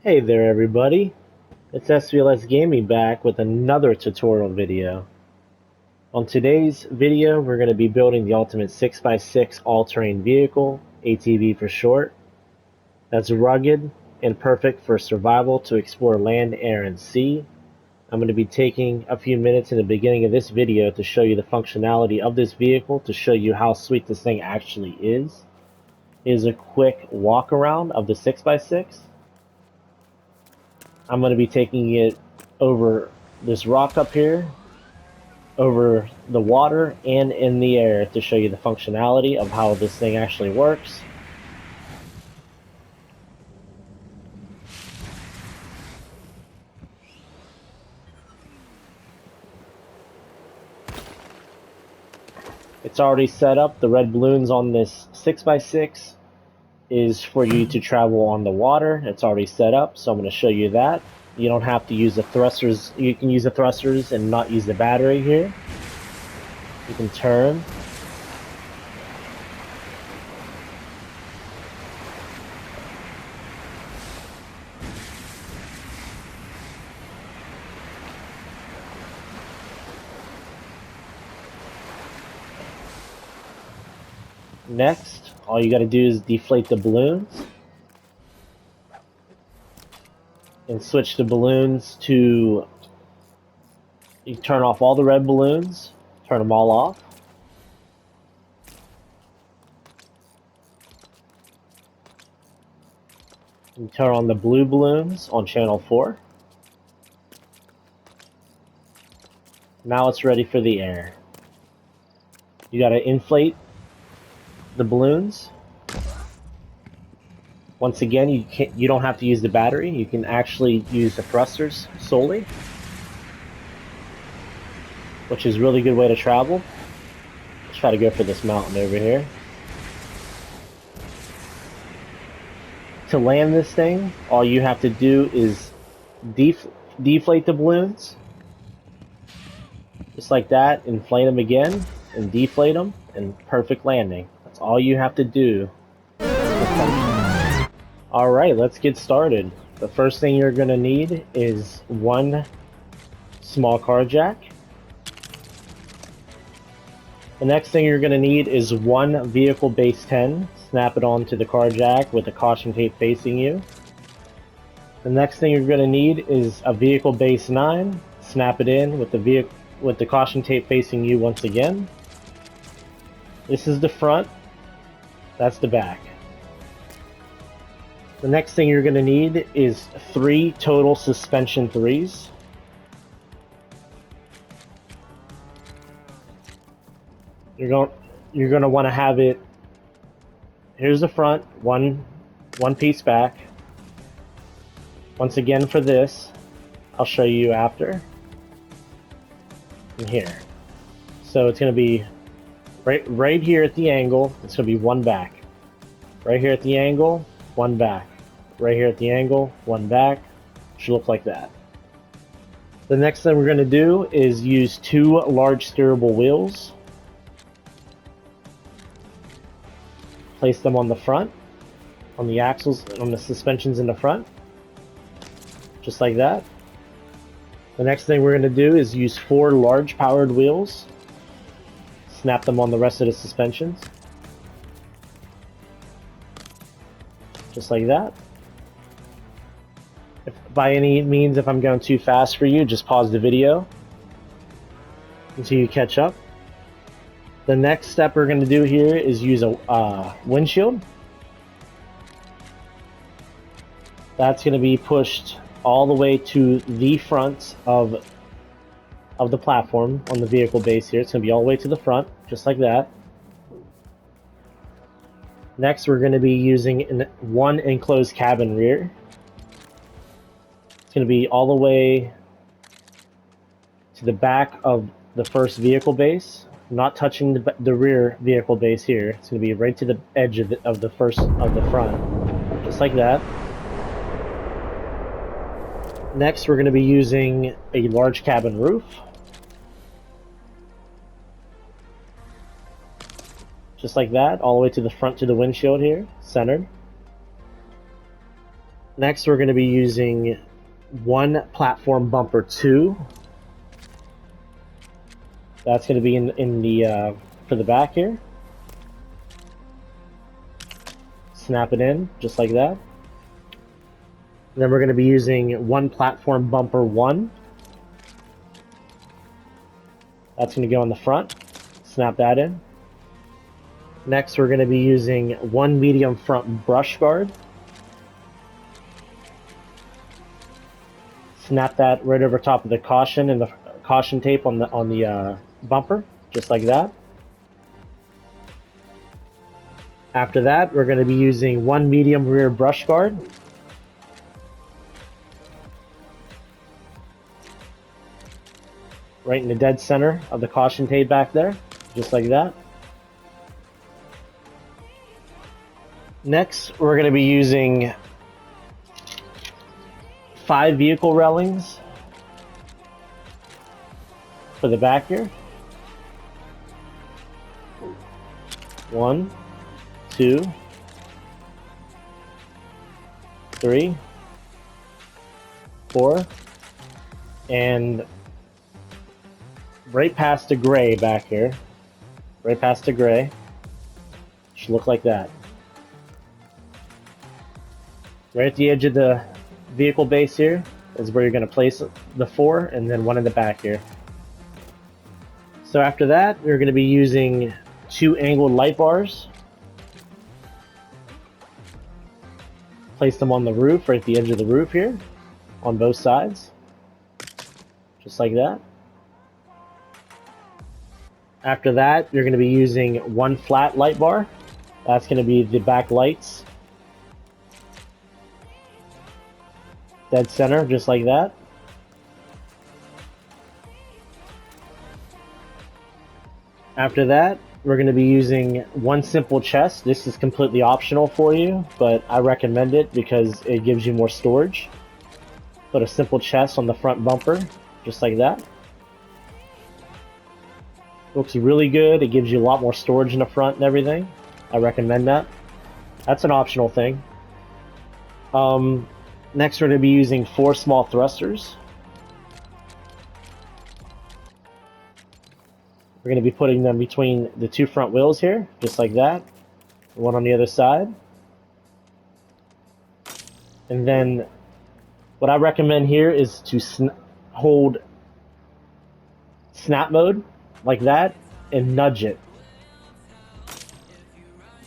Hey there everybody, it's SVLS Gaming back with another tutorial video. On today's video we're going to be building the ultimate 6x6 all-terrain vehicle, ATV for short, that's rugged and perfect for survival to explore land, air, and sea. I'm going to be taking a few minutes in the beginning of this video to show you the functionality of this vehicle, to show you how sweet this thing actually is. Here's a quick walk around of the 6x6. I'm going to be taking it over this rock up here, over the water, and in the air to show you the functionality of how this thing actually works. It's already set up. The red balloons on this 6x6 is for you to travel on the water. It's already set up, so I'm going to show you that. You don't have to use the thrusters. You can use the thrusters and not use the battery here. You can turn. Next, all you got to do is deflate the balloons and switch the balloons to, you turn off all the red balloons, turn them all off. You turn on the blue balloons on channel 4. Now it's ready for the air. You got to inflate the balloons. Once again, you don't have to use the battery. You can actually use the thrusters solely, which is a really good way to travel. Let's try to go for this mountain over here. To land this thing, all you have to do is deflate the balloons, just like that, inflate them again, and deflate them, and perfect landing. That's all you have to do. Alright, let's get started. The first thing you're going to need is one small car jack. The next thing you're going to need is one vehicle base 10. Snap it onto the car jack with the caution tape facing you. The next thing you're going to need is a vehicle base 9. Snap it in with the caution tape facing you once again. This is the front. That's the back. The next thing you're going to need is 3 total suspension 3s. You're going to want to have it. Here's the front, one piece back. Once again for this, I'll show you after. And here. So it's going to be right here at the angle. It's going to be one back. Right here at the angle, one back. Right here at the angle, one back. Should look like that. The next thing we're going to do is use 2 large steerable wheels. Place them on the front, on the axles, on the suspensions in the front. Just like that. The next thing we're going to do is use 4 large powered wheels. Snap them on the rest of the suspensions. Just like that. If by any means, if I'm going too fast for you, just pause the video until you catch up. The next step we're going to do here is use a windshield. That's going to be pushed all the way to the front of the platform on the vehicle base here. It's going to be all the way to the front, just like that. Next, we're going to be using one enclosed cabin rear. It's going to be all the way to the back of the first vehicle base, not touching the rear vehicle base here. It's going to be right to the edge of the front, just like that. Next, we're going to be using a large cabin roof. Just like that, all the way to the front to the windshield here, centered. Next, we're going to be using one platform bumper 2. That's going to be in the for the back here. Snap it in just like that. And then we're going to be using one platform bumper 1. That's going to go in the front. Snap that in. Next, we're going to be using one medium front brush guard. Snap that right over top of the caution and the caution tape on the bumper, just like that. After that, we're going to be using one medium rear brush guard. Right in the dead center of the caution tape back there, just like that. Next, we're going to be using 5 vehicle railings for the back here. 1, 2, 3, 4, and right past the gray back here. Right past the gray. Should look like that. Right at the edge of the vehicle base here is where you're going to place the 4, and then one in the back here. So after that, we're going to be using 2 angled light bars. Place them on the roof, right at the edge of the roof here, on both sides. Just like that. After that, you're going to be using 1 flat light bar. That's going to be the back lights. Dead center, just like that. After that, we're going to be using 1 simple chest. This is completely optional for you, but I recommend it because it gives you more storage. Put a simple chest on the front bumper, just like that. Looks really good. It gives you a lot more storage in the front and everything. I recommend that. That's an optional thing. Next, we're going to be using 4 small thrusters. We're going to be putting them between the 2 front wheels here, just like that. One on the other side. And then what I recommend here is to hold snap mode like that and nudge it.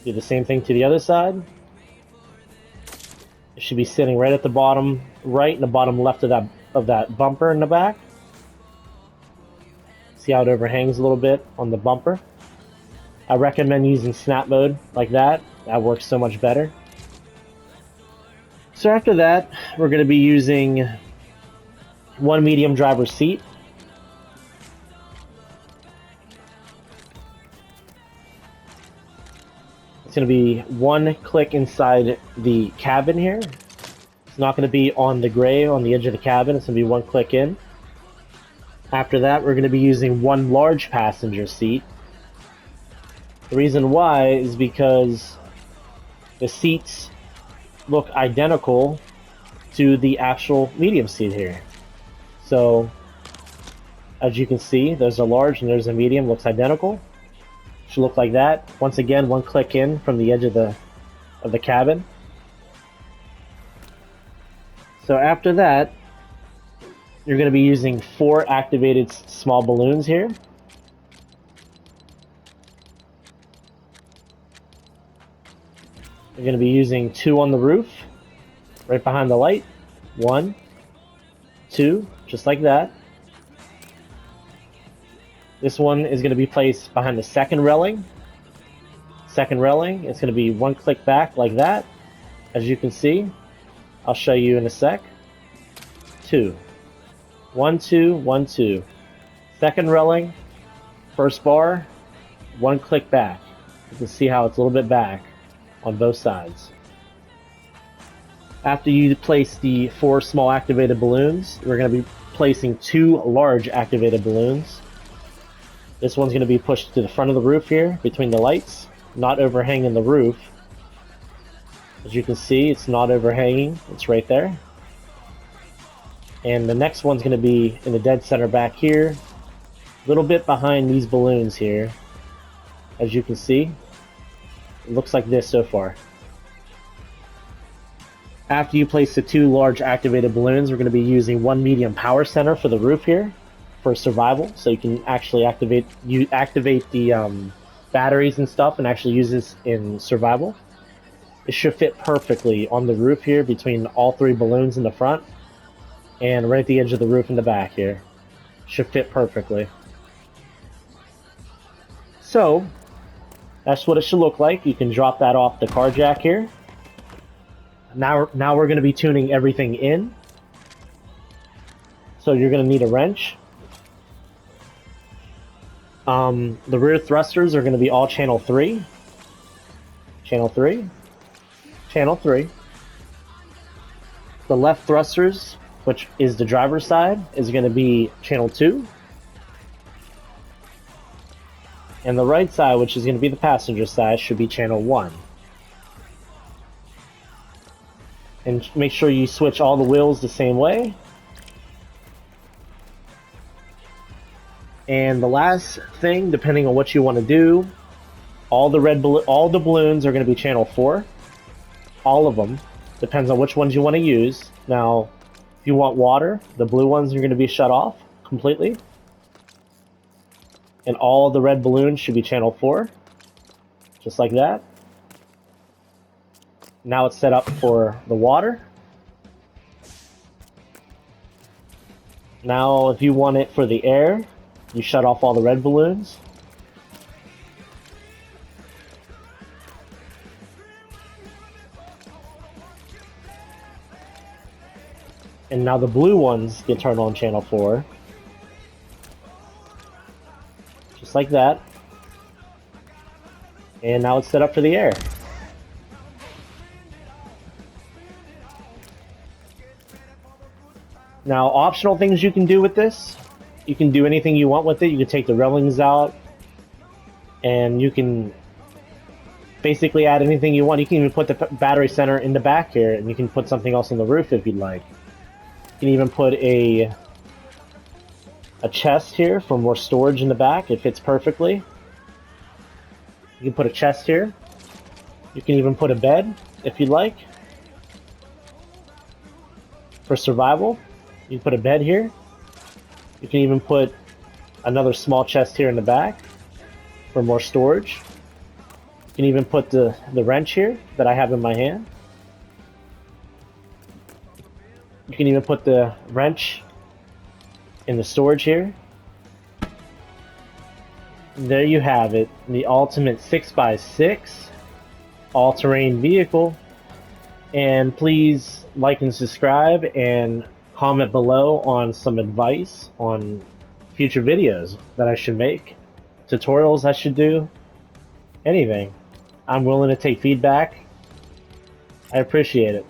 Do the same thing to the other side. It should be sitting right at the bottom right and the bottom left of that bumper in the back. See how it overhangs a little bit on the bumper? I recommend using snap mode like that. That works so much better. So after that, we're going to be using 1 medium driver's seat. It's going to be 1 click inside the cabin here. It's not going to be on the gray on the edge of the cabin. It's going to be 1 click in. After that, we're going to be using 1 large passenger seat. The reason why is because the seats look identical to the actual medium seat here. So, as you can see, there's a large and there's a medium, looks identical. Should look like that. Once again, 1 click in from the edge of the cabin. So after that, you're going to be using 4 activated small balloons here. You're going to be using 2 on the roof, right behind the light. 1, 2, just like that. This one is going to be placed behind the second railing. Second railing, it's going to be 1 click back like that. As you can see, I'll show you in a sec. 2. 1, 2, 1, 2. Second railing, first bar, 1 click back. You can see how it's a little bit back on both sides. After you place the 4 small activated balloons, we're going to be placing 2 large activated balloons. This one's going to be pushed to the front of the roof here, between the lights, not overhanging the roof. As you can see, it's not overhanging, it's right there. And the next one's going to be in the dead center back here, a little bit behind these balloons here. As you can see, it looks like this so far. After you place the 2 large activated balloons, we're going to be using 1 medium power center for the roof here for survival, so you can actually activate the batteries and stuff and actually use this in survival. It should fit perfectly on the roof here between all 3 balloons in the front and right at the edge of the roof in the back here. Should fit perfectly. So that's what it should look like. You can drop that off the car jack here. Now we're going to be tuning everything in. So you're going to need a wrench. The rear thrusters are going to be all channel 3. Channel 3. Channel 3. The left thrusters, which is the driver's side, is going to be channel 2. And the right side, which is going to be the passenger side, should be channel 1. And make sure you switch all the wheels the same way. And the last thing, depending on what you want to do, all the balloons are going to be channel 4. All of them. Depends on which ones you want to use. Now, if you want water, the blue ones are going to be shut off completely. And all the red balloons should be channel 4. Just like that. Now it's set up for the water. Now, if you want it for the air, you shut off all the red balloons. And now the blue ones get turned on channel 4. Just like that. And now it's set up for the air. Now, optional things you can do with this. You can do anything you want with it. You can take the railings out. And you can basically add anything you want. You can even put the battery center in the back here. And you can put something else on the roof if you'd like. You can even put a chest here for more storage in the back. It fits perfectly. You can put a chest here. You can even put a bed if you'd like. For survival, you can put a bed here. You can even put another small chest here in the back for more storage. You can even put the wrench here that I have in my hand. You can even put the wrench in the storage here. And there you have it, the ultimate 6x6 all-terrain vehicle. And please like and subscribe and comment below on some advice on future videos that I should make, tutorials I should do, anything. I'm willing to take feedback. I appreciate it.